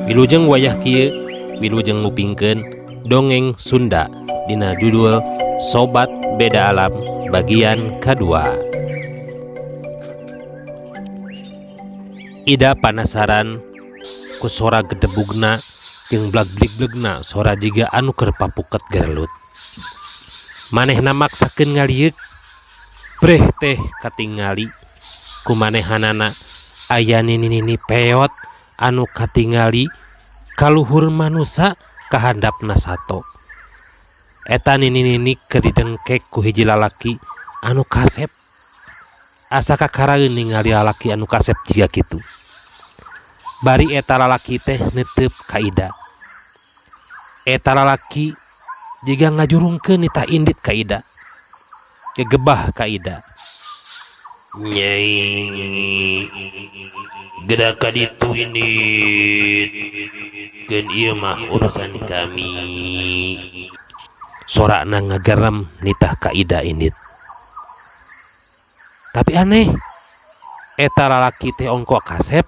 Wilujeng wayah kieu wilujeng ngupingkeun dongeng Sunda dina judul Sobat Beda Alam bagian kedua. Ida panasaran ku sora gedebugna jeung blag-bliglegna sora jiga anu keur papuket gerelut. Manehna maksakeun ngaliuk, breh teh katingali ku manehanana aya nini-nini peot anu katingali kaluhur manusa kahandapna sato. Eta nini-nini keur didengkek ku hiji lalaki anu kasep. Asa kakaraeun ningali lalaki anu kasep jiga kitu. Bari eta lalaki teh neuteup ka Ida. Eta lalaki jiga ngajurungkeun nita indit ka Ida. Gegebah ka Ida. Nyai, gedaka ditu indit. Keun ieu mah urusan kami. Sorana ngagarem nitah ka Ida indit. Tapi aneh, eta lalaki teh ongko kasep,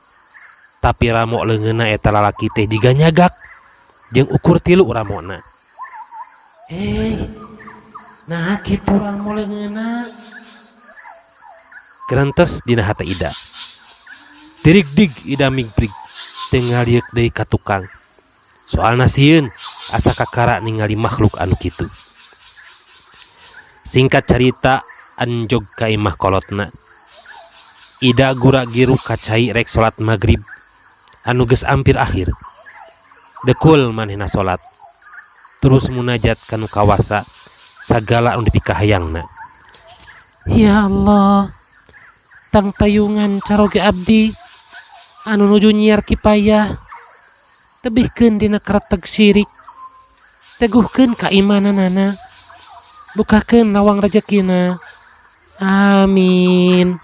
tapi ramok leungeunna eta lalaki teh jiga nyagak jeung ukur 3 ramona. Nah kitu ramok leungeunna. Gerentes dina hate Ida. Dirig-dig Ida migrig teu ngaliuk deui ka tukang. Soalna sieun asa kakara ningali makhluk anu kitu. Singkat cerita anjog ka imah kolotna. Ida gura-giru kacai rek salat magrib anu geus ampir akhir. Dekul manehna salat. Terus munajat kanu kawasa sagala anu dipikahayangna. Ya Allah, tang tayungan caroge abdi anu nuju nyiar kipayah. Tebihkeun dina kareteg syirik. Teguhkeun kaimananana. Bukakeun lawang rezekina. Amin.